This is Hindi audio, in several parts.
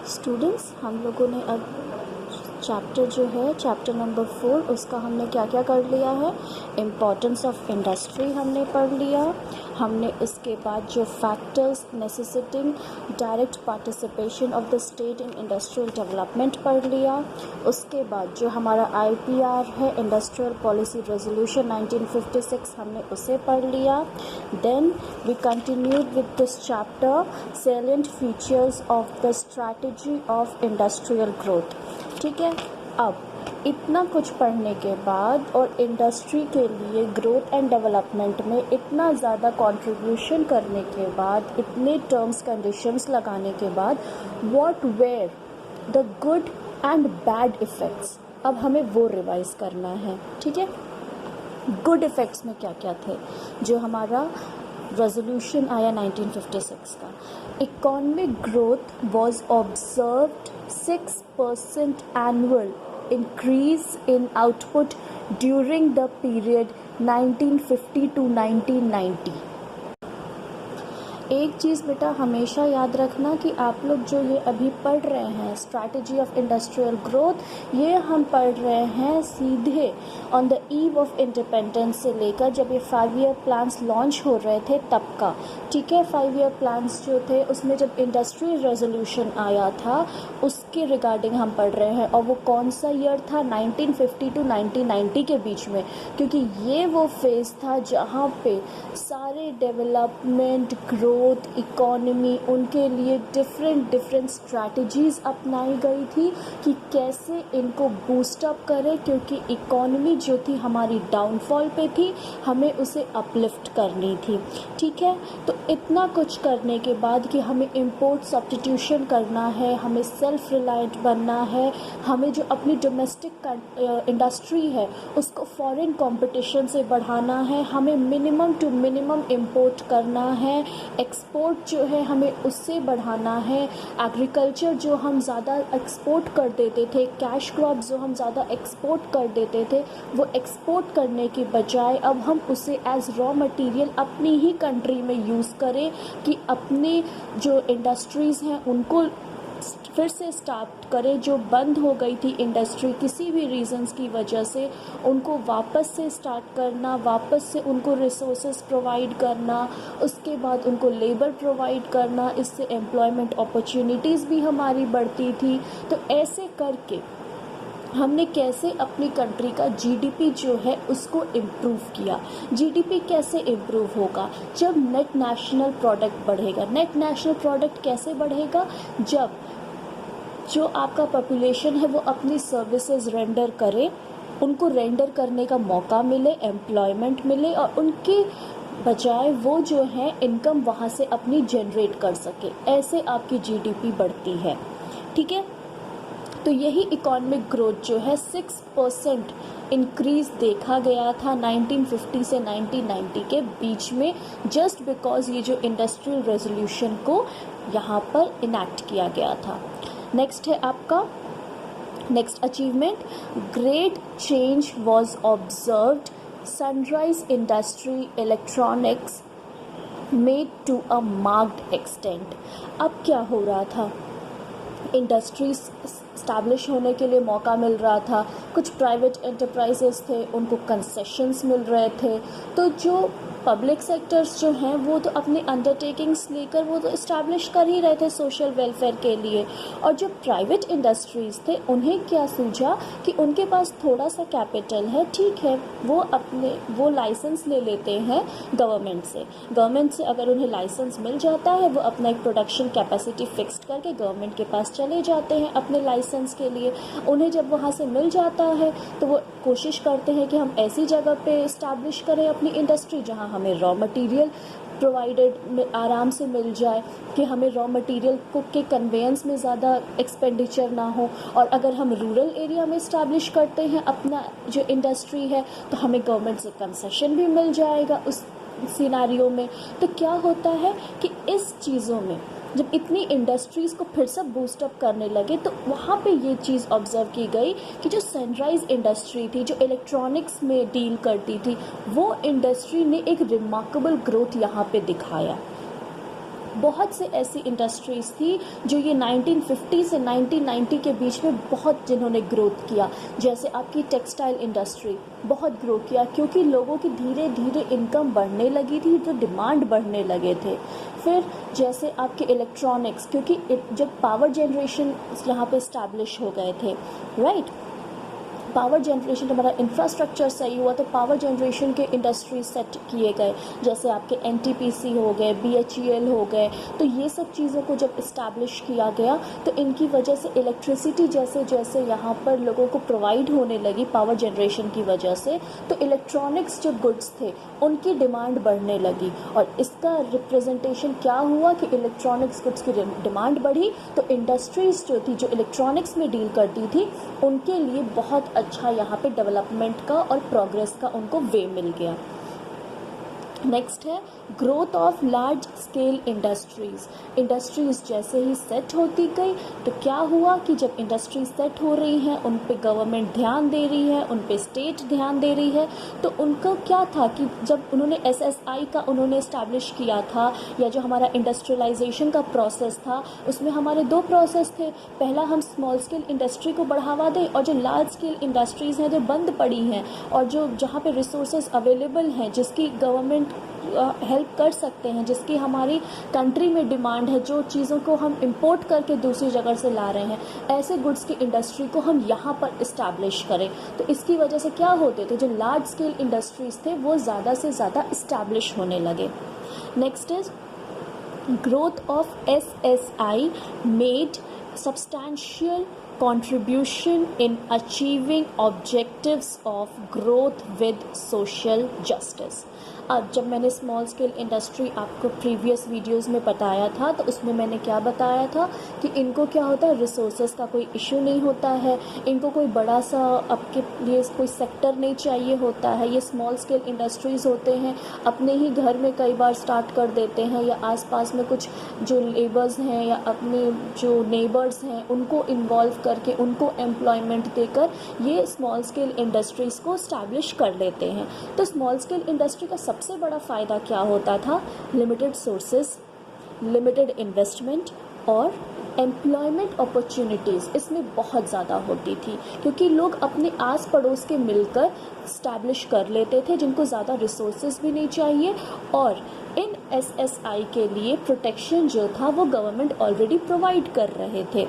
स्टूडेंट्स, हम लोगों ने अब चैप्टर जो है चैप्टर नंबर 4 उसका हमने क्या क्या कर लिया है। इम्पोर्टेंस ऑफ इंडस्ट्री हमने पढ़ लिया। हमने इसके बाद जो factors necessitating direct participation of the state in industrial development पढ़ लिया। उसके बाद जो हमारा IPR है, इंडस्ट्रियल पॉलिसी रेजोल्यूशन 1956, हमने उसे पढ़ लिया। Then we continued with this chapter salient features of the strategy of industrial growth. ठीक है, अब इतना कुछ पढ़ने के बाद और इंडस्ट्री के लिए ग्रोथ एंड डेवलपमेंट में इतना ज़्यादा कंट्रीब्यूशन करने के बाद, इतने टर्म्स कंडीशंस लगाने के बाद, what were the good and bad effects, अब हमें वो रिवाइज करना है। ठीक है, गुड इफ़ेक्ट्स में क्या क्या थे जो हमारा रेजोल्यूशन आया 1956 का। Economic growth was observed 6% annual increase in output during the period 1950 to 1990। एक चीज़ बेटा हमेशा याद रखना कि आप लोग जो ये अभी पढ़ रहे हैं स्ट्रैटेजी ऑफ इंडस्ट्रियल ग्रोथ, ये हम पढ़ रहे हैं सीधे on the eve of independence से लेकर जब ये 5 ईयर प्लान्स लॉन्च हो रहे थे तब का। ठीक है, 5 ईयर प्लान्स जो थे उसमें जब इंडस्ट्री रेजोल्यूशन आया था उसके रिगार्डिंग हम पढ़ रहे हैं। और वो कौन सा ईयर था? 1950 टू 1990 के बीच में, क्योंकि ये वो फेज़ था जहाँ पे सारे डेवलपमेंट, ग्रोथ, इकोनॉमी, उनके लिए डिफरेंट स्ट्रैटेजीज़ अपनाई गई थी कि कैसे इनको बूस्टअप करें, क्योंकि इकोनॉमी जो थी हमारी डाउनफॉल पे थी, हमें उसे अपलिफ्ट करनी थी। ठीक है, तो इतना कुछ करने के बाद कि हमें इंपोर्ट सब्स्टिट्यूशन करना है, हमें सेल्फ रिलायंट बनना है, हमें जो अपनी डोमेस्टिक इंडस्ट्री है उसको फॉरेन कंपटीशन से बढ़ाना है, हमें मिनिमम टू मिनिमम इंपोर्ट करना है, एक्सपोर्ट जो है हमें उससे बढ़ाना है, एग्रीकल्चर जो हम ज़्यादा एक्सपोर्ट कर देते थे, कैश क्रॉप जो हम ज़्यादा एक्सपोर्ट कर देते थे, वो एक्सपोर्ट करने के बजाय अब हम उसे एज रॉ मटेरियल अपनी ही कंट्री में यूज़ करें कि अपने जो इंडस्ट्रीज़ हैं उनको फिर से स्टार्ट करें। जो बंद हो गई थी इंडस्ट्री किसी भी रीज़न्स की वजह से, उनको वापस से स्टार्ट करना, वापस से उनको रिसोर्सेज प्रोवाइड करना, उसके बाद उनको लेबर प्रोवाइड करना, इससे एम्प्लॉयमेंट अपॉर्चुनिटीज़ भी हमारी बढ़ती थी। तो ऐसे करके हमने कैसे अपनी कंट्री का GDP जो है उसको इम्प्रूव किया। GDP कैसे इम्प्रूव होगा? जब नेट नेशनल प्रोडक्ट बढ़ेगा। नेट नेशनल प्रोडक्ट कैसे बढ़ेगा? जब जो आपका पॉपुलेशन है वो अपनी सर्विसेज रेंडर करे, उनको रेंडर करने का मौका मिले, एम्प्लॉयमेंट मिले, और उनके बजाय वो जो है इनकम वहाँ से अपनी जनरेट कर सके। ऐसे आपकी GDP बढ़ती है। ठीक है, तो यही इकोनॉमिक ग्रोथ जो है 6% इंक्रीज़ देखा गया था 1950 से 1990 के बीच में, जस्ट बिकॉज ये जो इंडस्ट्रियल रेजोल्यूशन को यहाँ पर इनैक्ट किया गया था। नेक्स्ट है आपका next achievement, great change was observed, sunrise industry electronics made to a marked extent. अब क्या हो रहा था? इंडस्ट्रीज इस्टेब्लिश होने के लिए मौका मिल रहा था, कुछ प्राइवेट एंटरप्राइजेस थे उनको कंसेशंस मिल रहे थे, तो जो पब्लिक सेक्टर्स जो हैं वो तो अपने अंडरटेकिंग्स लेकर वो तो इस्टेब्लिश कर ही रहे थे सोशल वेलफेयर के लिए। और जो प्राइवेट इंडस्ट्रीज़ थे उन्हें क्या सूझा कि उनके पास थोड़ा सा कैपिटल है, ठीक है, वो लाइसेंस ले लेते हैं गवर्नमेंट से। गवर्नमेंट से अगर उन्हें लाइसेंस मिल जाता है वो अपना एक प्रोडक्शन कैपेसिटी फिक्स्ड करके गवर्नमेंट के पास चले जाते हैं अपने लाइसेंस के लिए। उन्हें जब वहाँ से मिल जाता है तो वो कोशिश करते हैं कि हम ऐसी जगह पे इस्टेब्लिश करें अपनी इंडस्ट्री जहाँ हमें रॉ मटेरियल प्रोवाइडेड आराम से मिल जाए, कि हमें रॉ मटेरियल को के कन्वेंस में ज़्यादा एक्सपेंडिचर ना हो। और अगर हम रूरल एरिया में इस्टेब्लिश करते हैं अपना जो इंडस्ट्री है तो हमें गवर्नमेंट से कंसेशन भी मिल जाएगा उस सिनेरियो में। तो क्या होता है कि इस चीज़ों में जब इतनी इंडस्ट्रीज़ को फिर से बूस्टअप करने लगे तो वहाँ पे ये चीज़ ऑब्ज़र्व की गई कि जो सनराइज़ इंडस्ट्री थी, जो इलेक्ट्रॉनिक्स में डील करती थी, वो इंडस्ट्री ने एक रिमार्केबल ग्रोथ यहाँ पे दिखाया। बहुत से ऐसी इंडस्ट्रीज़ थी जो ये 1950 से 1990 के बीच में बहुत जिन्होंने ग्रोथ किया। जैसे आपकी टेक्सटाइल इंडस्ट्री बहुत ग्रो किया क्योंकि लोगों की धीरे धीरे इनकम बढ़ने लगी थी, तो डिमांड बढ़ने लगे थे। फिर जैसे आपके इलेक्ट्रॉनिक्स, क्योंकि जब पावर जनरेशन यहाँ पे इस्टेब्लिश हो गए थे, राइट, पावर जनरेशन हमारा इंफ्रास्ट्रक्चर सही हुआ तो पावर जनरेशन के इंडस्ट्रीज सेट किए गए, जैसे आपके एनटीपीसी हो गए, बीएचईएल हो गए। तो ये सब चीज़ों को जब इस्टेब्लिश किया गया तो इनकी वजह से इलेक्ट्रिसिटी जैसे जैसे यहाँ पर लोगों को प्रोवाइड होने लगी पावर जनरेशन की वजह से, तो इलेक्ट्रॉनिक्स जो गुड्स थे उनकी डिमांड बढ़ने लगी। और इसका रिप्रेजेंटेशन क्या हुआ कि इलेक्ट्रॉनिक्स गुड्स की डिमांड बढ़ी तो इंडस्ट्रीज़ जो थी जो इलेक्ट्रॉनिक्स में डील करती थी उनके लिए बहुत अच्छा यहाँ पे डेवलपमेंट का और प्रोग्रेस का उनको वे मिल गया। नेक्स्ट है growth of large scale industries जैसे ही सेट होती गई तो क्या हुआ कि जब इंडस्ट्रीज सेट हो रही हैं उन पे गवर्नमेंट ध्यान दे रही है, उन पे स्टेट ध्यान दे रही है, तो उनका क्या था कि जब उन्होंने एसएसआई का उन्होंने इस्टेब्लिश किया था, या जो हमारा इंडस्ट्रियलाइजेशन का प्रोसेस था उसमें हमारे दो प्रोसेस थे। पहला हम स्मॉल स्केल इंडस्ट्री को बढ़ावा दें, और जो लार्ज स्केल इंडस्ट्रीज़ हैं जो बंद पड़ी हैं और जो जहाँ पे रिसोर्सेज अवेलेबल हैं जिसकी गवर्नमेंट हेल्प कर सकते हैं, जिसकी हमारी कंट्री में डिमांड है, जो चीज़ों को हम इंपोर्ट करके दूसरी जगह से ला रहे हैं, ऐसे गुड्स की इंडस्ट्री को हम यहाँ पर इस्टेब्लिश करें। तो इसकी वजह से क्या होते थे, जो लार्ज स्केल इंडस्ट्रीज़ थे वो ज़्यादा से ज़्यादा इस्टेब्लिश होने लगे। Next is growth of SSI made substantial contribution in achieving objectives of growth with social justice। अब जब मैंने स्मॉल स्केल इंडस्ट्री आपको प्रीवियस वीडियोस में बताया था तो उसमें मैंने क्या बताया था कि इनको क्या होता है, रिसोर्सेज का कोई इशू नहीं होता है, इनको कोई बड़ा सा आपके लिए कोई सेक्टर नहीं चाहिए होता है। ये स्मॉल स्केल इंडस्ट्रीज़ होते हैं, अपने ही घर में कई बार स्टार्ट कर देते हैं, या आसपास में कुछ जो लेबर्स हैं या अपने जो नेबर्स हैं उनको इन्वॉल्व करके उनको एम्प्लॉयमेंट देकर ये स्मॉल स्केल इंडस्ट्रीज़ को इस्टेब्लिश कर लेते हैं। तो स्मॉल स्केल इंडस्ट्री का सबसे बड़ा फ़ायदा क्या होता था, लिमिटेड सोर्सेज, लिमिटेड इन्वेस्टमेंट और एम्प्लॉयमेंट अपॉर्चुनिटीज़ इसमें बहुत ज़्यादा होती थी, क्योंकि लोग अपने आस पड़ोस के मिलकर इस्टेब्लिश कर लेते थे जिनको ज़्यादा रिसोर्सेज भी नहीं चाहिए, और इन एसएसआई के लिए प्रोटेक्शन जो था वो गवर्नमेंट ऑलरेडी प्रोवाइड कर रहे थे।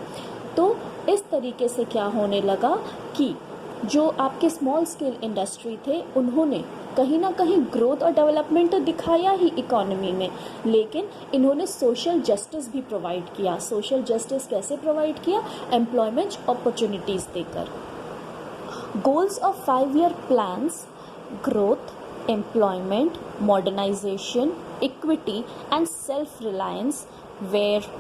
तो इस तरीके से क्या होने लगा कि जो आपके स्मॉल स्केल इंडस्ट्री थे उन्होंने कहीं ना कहीं ग्रोथ और डेवलपमेंट तो दिखाया ही इकोनॉमी में, लेकिन इन्होंने सोशल जस्टिस भी प्रोवाइड किया। सोशल जस्टिस कैसे प्रोवाइड किया, एम्प्लॉयमेंट अपॉर्चुनिटीज़ देकर। Goals of 5-year plans, growth, employment, modernisation, equity and self reliance were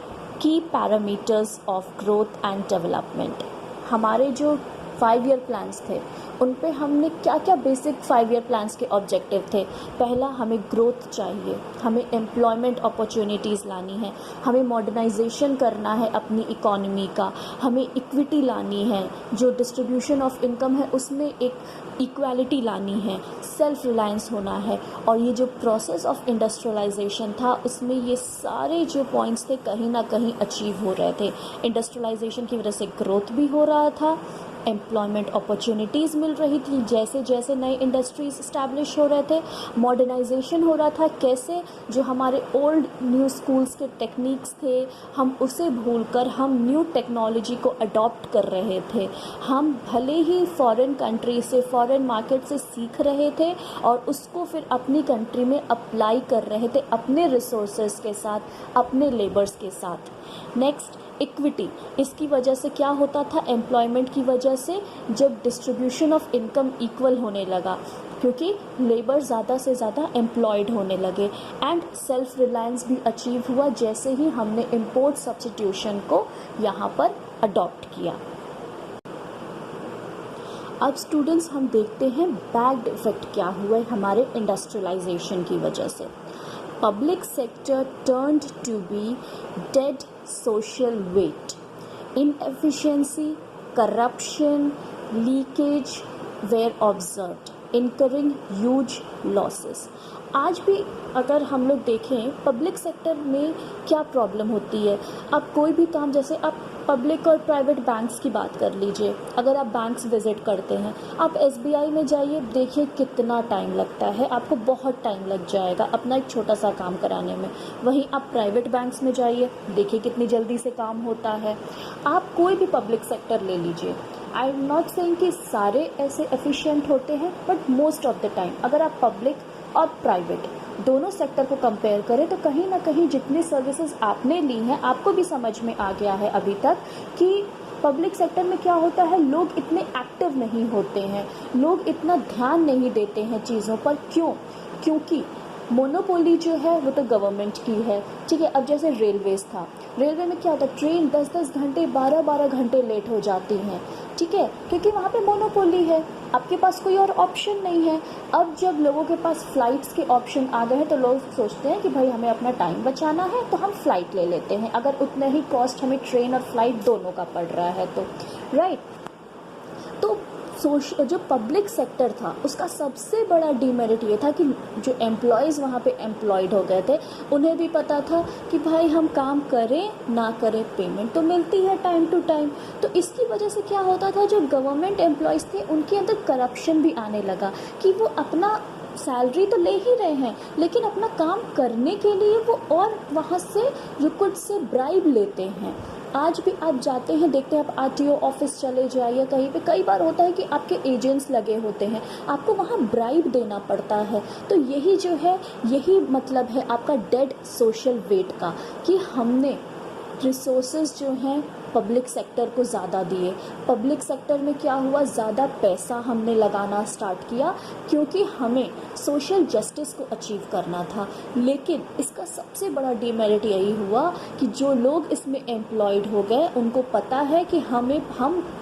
key parameters of growth and development. हमारे जो 5-year प्लान्स थे उन पे हमने क्या क्या बेसिक 5-year प्लान्स के ऑब्जेक्टिव थे। पहला, हमें ग्रोथ चाहिए, हमें एम्प्लॉयमेंट अपॉर्चुनिटीज़ लानी है, हमें मॉडर्नाइजेशन करना है अपनी इकोनॉमी का, हमें इक्विटी लानी है, जो डिस्ट्रीब्यूशन ऑफ इनकम है उसमें एक इक्वालिटी लानी है, सेल्फ रिलायंस होना है। और ये जो प्रोसेस ऑफ इंडस्ट्रियलाइजेशन था उसमें ये सारे जो पॉइंट्स थे कहीं ना कहीं अचीव हो रहे थे। इंडस्ट्रियलाइजेशन की वजह से ग्रोथ भी हो रहा था, एम्प्लॉयमेंट अपॉर्चुनिटीज़ मिल रही थी जैसे जैसे नए इंडस्ट्रीज़ इस्टेब्लिश हो रहे थे, मॉडर्नाइजेशन हो रहा था, कैसे जो हमारे ओल्ड न्यू स्कूल्स के टेक्निक्स थे हम उसे भूलकर हम न्यू टेक्नोलॉजी को अडॉप्ट कर रहे थे। हम भले ही फॉरेन कंट्री से, फॉरेन मार्केट से सीख रहे थे और उसको फिर अपनी कंट्री में अप्लाई कर रहे थे अपने रिसोर्सेज के साथ, अपने लेबर्स के साथ। Next, equity. इसकी वजह से क्या होता था, एम्प्लॉयमेंट की वजह से जब डिस्ट्रीब्यूशन ऑफ इनकम इक्वल होने लगा, क्योंकि लेबर ज़्यादा से ज़्यादा एम्प्लॉयड होने लगे, एंड सेल्फ रिलायंस भी अचीव हुआ जैसे ही हमने इम्पोर्ट सब्स्टिट्यूशन को यहाँ पर अडॉप्ट किया। अब स्टूडेंट्स हम देखते हैं बैड इफेक्ट क्या हुए हमारे इंडस्ट्रियलाइजेशन की वजह से। Public sector turned to be dead social weight. Inefficiency, corruption, leakage were observed, incurring huge losses. आज भी अगर हम लोग देखें पब्लिक सेक्टर में क्या प्रॉब्लम होती है। अब कोई भी काम, जैसे आप पब्लिक और प्राइवेट बैंक्स की बात कर लीजिए, अगर आप बैंक्स विज़िट करते हैं, आप एसबीआई में जाइए, देखिए कितना टाइम लगता है, आपको बहुत टाइम लग जाएगा अपना एक छोटा सा काम कराने में। वहीं आप प्राइवेट बैंक्स में जाइए, देखिए कितनी जल्दी से काम होता है। आप कोई भी पब्लिक सेक्टर ले लीजिए, आई एम नॉट सेइंग कि सारे ऐसे एफिशिएंट होते हैं, but most of the time अगर आप पब्लिक और प्राइवेट दोनों सेक्टर को कंपेयर करें तो कहीं ना कहीं जितनी सर्विसेज आपने ली हैं आपको भी समझ में आ गया है अभी तक कि पब्लिक सेक्टर में क्या होता है, लोग इतने एक्टिव नहीं होते हैं, लोग इतना ध्यान नहीं देते हैं चीज़ों पर। क्योंकि मोनोपोली जो है वो तो गवर्नमेंट की है, ठीक है। अब जैसे रेलवेज था, रेलवे में क्या होता है, ट्रेन 10-10 घंटे 12-12 घंटे लेट हो जाती हैं, ठीक है, क्योंकि वहाँ पे मोनोपोली है, आपके पास कोई और ऑप्शन नहीं है। अब जब लोगों के पास फ़्लाइट्स के ऑप्शन आ गए हैं तो लोग सोचते हैं कि भाई हमें अपना टाइम बचाना है तो हम फ़्लाइट ले लेते हैं, अगर उतना ही कॉस्ट हमें ट्रेन और फ्लाइट दोनों का पड़ रहा है तो, राइट। तो जो पब्लिक सेक्टर था उसका सबसे बड़ा डीमेरिट ये था कि जो एम्प्लॉयज़ वहाँ पे एम्प्लॉयड हो गए थे, उन्हें भी पता था कि भाई हम काम करें ना करें पेमेंट तो मिलती है टाइम टू टाइम। तो इसकी वजह से क्या होता था, जो गवर्नमेंट एम्प्लॉयज़ थे उनके अंदर करप्शन भी आने लगा कि वो अपना सैलरी तो ले ही रहे हैं लेकिन अपना काम करने के लिए वो और वहाँ से रुकट से ब्राइब लेते हैं। आज भी आप जाते हैं, देखते हैं, आप आरटीओ ऑफिस चले जाइए कहीं पे, कई बार होता है कि आपके एजेंट्स लगे होते हैं, आपको वहाँ ब्राइब देना पड़ता है। तो यही जो है, यही मतलब है आपका डेड सोशल वेट का, कि हमने रिसोर्सेज जो हैं पब्लिक सेक्टर को ज़्यादा दिए। पब्लिक सेक्टर में क्या हुआ, ज़्यादा पैसा हमने लगाना स्टार्ट किया क्योंकि हमें सोशल जस्टिस को अचीव करना था। लेकिन इसका सबसे बड़ा डीमेरिट यही हुआ कि जो लोग इसमें एम्प्लॉयड हो गए उनको पता है कि हम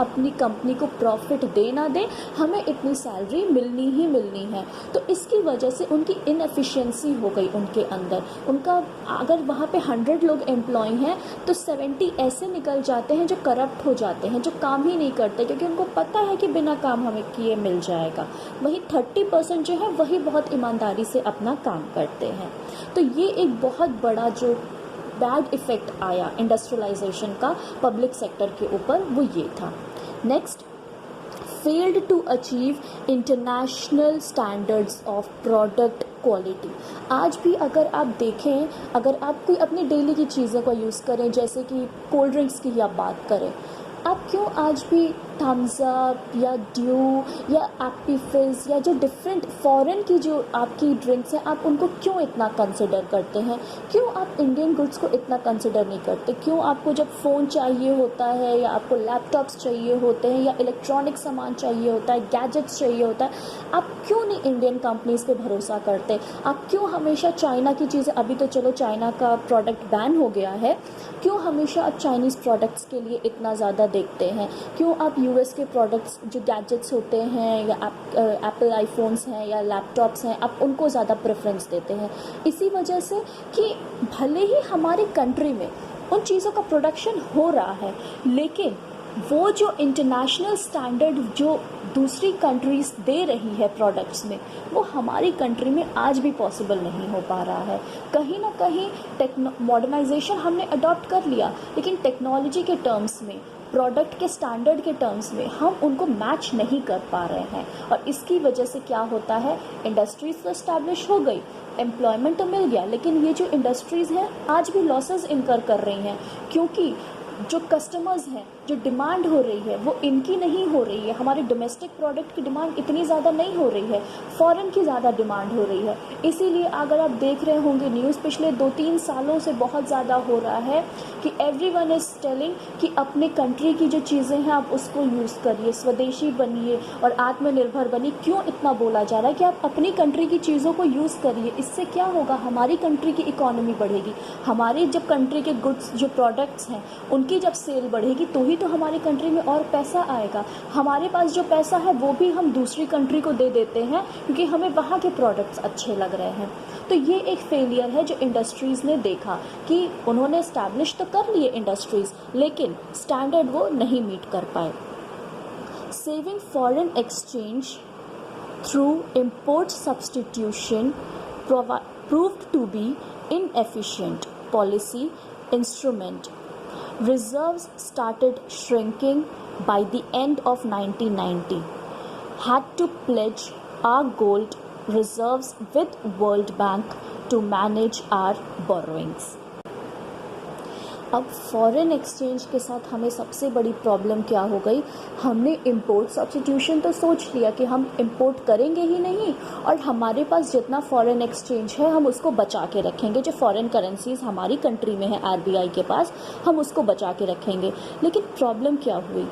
अपनी कंपनी को प्रॉफिट दे ना दें, हमें इतनी सैलरी मिलनी ही मिलनी है। तो इसकी वजह से उनकी इनएफिशिएंसी हो गई उनके अंदर। उनका अगर वहाँ पे 100 लोग एम्प्लॉय हैं तो 70 ऐसे निकल जाते हैं जो करप्ट हो जाते हैं, जो काम ही नहीं करते क्योंकि उनको पता है कि बिना काम हमें किए मिल जाएगा। वही 30% जो है वही बहुत ईमानदारी से अपना काम करते हैं। तो ये एक बहुत बड़ा जो बैड इफ़ेक्ट आया इंडस्ट्रियलाइजेशन का पब्लिक सेक्टर के ऊपर वो ये था। Next, failed to achieve international standards of product quality. आज भी अगर आप देखें, अगर आप कोई अपनी डेली की चीज़ों का यूज़ करें, जैसे कि कोल्ड ड्रिंक्स की ही आप बात करें, आप क्यों आज भी थम्स अप या ड्यू या एप्पी फिज़ या जो डिफरेंट फॉरेन की जो आपकी ड्रिंक्स हैं आप उनको क्यों इतना कंसिडर करते हैं? क्यों आप इंडियन गुड्स को इतना कंसिडर नहीं करते? क्यों आपको जब फ़ोन चाहिए होता है या आपको लैपटॉप्स चाहिए होते हैं या इलेक्ट्रॉनिक सामान चाहिए होता है, गैजेट्स चाहिए होता है, आप क्यों नहीं इंडियन कंपनीज़ पे भरोसा करते? आप क्यों हमेशा चाइना की चीज़ें, अभी तो चलो चाइना का प्रोडक्ट बैन हो गया है, क्यों हमेशा आप चाइनीज़ प्रोडक्ट्स के लिए इतना ज़्यादा देखते हैं? क्यों आप यूएस के प्रोडक्ट्स जो गैजेट्स होते हैं या एप्पल आईफोन्स हैं या लैपटॉप्स हैं, आप उनको ज़्यादा प्रेफरेंस देते हैं? इसी वजह से कि भले ही हमारी कंट्री में उन चीज़ों का प्रोडक्शन हो रहा है, लेकिन वो जो इंटरनेशनल स्टैंडर्ड जो दूसरी कंट्रीज़ दे रही है प्रोडक्ट्स में, वो हमारी कंट्री में आज भी पॉसिबल नहीं हो पा रहा है। कहीं ना कहीं मॉडर्नाइजेशन हमने अडॉप्ट कर लिया, लेकिन टेक्नोलॉजी के टर्म्स में, प्रोडक्ट के स्टैंडर्ड के टर्म्स में हम उनको मैच नहीं कर पा रहे हैं। और इसकी वजह से क्या होता है, इंडस्ट्रीज़ तो इस्टेब्लिश हो गई, एम्प्लॉयमेंट तो मिल गया, लेकिन ये जो इंडस्ट्रीज़ हैं आज भी लॉसेस इनकर कर रही हैं क्योंकि जो कस्टमर्स हैं, जो डिमांड हो रही है वो इनकी नहीं हो रही है। हमारे डोमेस्टिक प्रोडक्ट की डिमांड इतनी ज़्यादा नहीं हो रही है, फॉरेन की ज़्यादा डिमांड हो रही है। इसीलिए अगर आप देख रहे होंगे न्यूज़ पिछले 2-3 सालों से बहुत ज़्यादा हो रहा है कि एवरीवन इज़ टेलिंग कि अपने कंट्री की जो चीज़ें हैं आप उसको यूज़ करिए, स्वदेशी बनिए और आत्मनिर्भर बनिए। क्यों इतना बोला जा रहा है कि आप अपनी कंट्री की चीज़ों को यूज़ करिए? इससे क्या होगा, हमारी कंट्री की इकोनॉमी बढ़ेगी, हमारी जब कंट्री के गुड्स जो प्रोडक्ट्स हैं उनकी जब सेल बढ़ेगी तो ही तो हमारी कंट्री में और पैसा आएगा। हमारे पास जो पैसा है वो भी हम दूसरी कंट्री को दे देते हैं क्योंकि हमें वहाँ के प्रोडक्ट्स अच्छे लग रहे हैं। तो ये एक फेलियर है जो इंडस्ट्रीज़ ने देखा कि उन्होंने इस्टेब्लिश तो कर लिए इंडस्ट्रीज़, लेकिन स्टैंडर्ड वो नहीं मीट कर पाए। Saving foreign exchange through import substitution proved to be inefficient policy instrument. Reserves started shrinking by the end of 1990. Had to pledge our gold reserves with World Bank to manage our borrowings. अब फॉरेन एक्सचेंज के साथ हमें सबसे बड़ी प्रॉब्लम क्या हो गई, हमने इंपोर्ट सब्स्टिट्यूशन तो सोच लिया कि हम इंपोर्ट करेंगे ही नहीं और हमारे पास जितना फॉरेन एक्सचेंज है हम उसको बचा के रखेंगे, जो फॉरेन करेंसीज हमारी कंट्री में है आरबीआई के पास हम उसको बचा के रखेंगे। लेकिन प्रॉब्लम क्या हुई,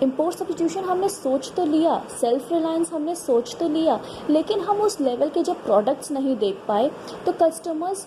इंपोर्ट सब्स्टिट्यूशन हमने सोच तो लिया, सेल्फ रिलायंस हमने सोच तो लिया, लेकिन हम उस लेवल के जब प्रोडक्ट्स नहीं देख पाए तो कस्टमर्स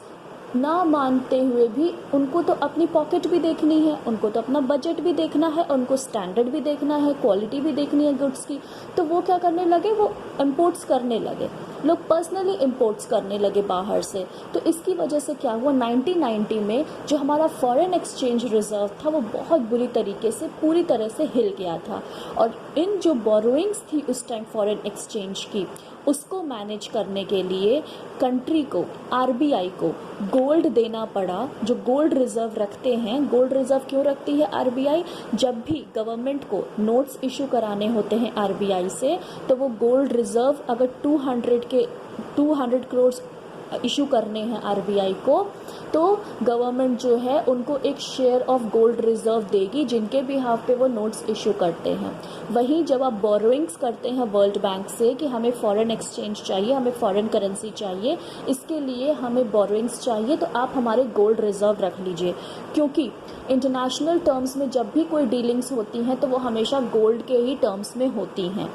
ना मानते हुए भी उनको तो अपनी पॉकेट भी देखनी है, उनको तो अपना बजट भी देखना है, उनको स्टैंडर्ड भी देखना है, क्वालिटी भी देखनी है गुड्स की, तो वो क्या करने लगे, वो इंपोर्ट्स करने लगे, लोग पर्सनली इंपोर्ट्स करने लगे बाहर से। तो इसकी वजह से क्या हुआ, 1990 में जो हमारा फॉरेन एक्सचेंज रिजर्व था वो बहुत बुरी तरीके से पूरी तरह से हिल गया था और इन जो बोरोइंग्स थी उस टाइम फॉरेन एक्सचेंज की उसको मैनेज करने के लिए कंट्री को, आरबीआई को गोल्ड देना पड़ा। जो गोल्ड रिजर्व रखते हैं, गोल्ड रिजर्व क्यों रखती है आरबीआई, जब भी गवर्नमेंट को नोट्स इशू कराने होते हैं आरबीआई से तो वो गोल्ड रिजर्व अगर 200 करोड़ इशू करने हैं आरबीआई को तो गवर्नमेंट जो है उनको एक शेयर ऑफ गोल्ड रिजर्व देगी जिनके बिहाफ पे वो नोट्स इशू करते हैं। वहीं जब आप बोरोइंग्स करते हैं वर्ल्ड बैंक से कि हमें फॉरेन एक्सचेंज चाहिए, हमें फॉरेन करेंसी चाहिए, इसके लिए हमें बोरोइंग्स चाहिए, तो आप हमारे गोल्ड रिजर्व रख लीजिए, क्योंकि इंटरनेशनल टर्म्स में जब भी कोई डीलिंग्स होती हैं तो वो हमेशा गोल्ड के ही टर्म्स में होती हैं।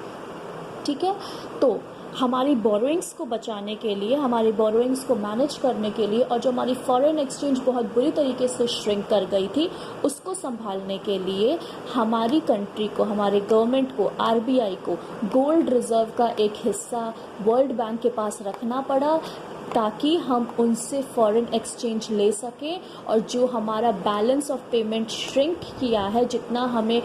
ठीक है, तो हमारी बोरोइंग्स को बचाने के लिए, हमारी बोरोइंग्स को मैनेज करने के लिए और जो हमारी फॉरेन एक्सचेंज बहुत बुरी तरीके से श्रिंक कर गई थी उसको संभालने के लिए हमारी कंट्री को, हमारे गवर्नमेंट को, आरबीआई को गोल्ड रिजर्व का एक हिस्सा वर्ल्ड बैंक के पास रखना पड़ा ताकि हम उनसे फॉरेन एक्सचेंज ले सकें और जो हमारा बैलेंस ऑफ पेमेंट श्रिंक किया है, जितना हमें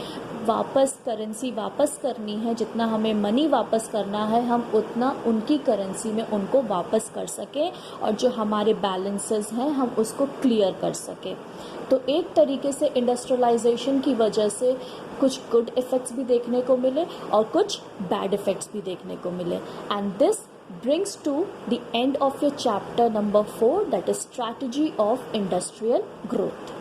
वापस करेंसी वापस करनी है, जितना हमें मनी वापस करना है, हम उतना उनकी करेंसी में उनको वापस कर सकें और जो हमारे बैलेंसेस हैं हम उसको क्लियर कर सकें। तो एक तरीके से इंडस्ट्रियलाइजेशन की वजह से कुछ गुड इफ़ेक्ट्स भी देखने को मिले और कुछ बैड इफ़ेक्ट्स भी देखने को मिले। And this brings to the end of your chapter number 4, that is strategy of industrial growth.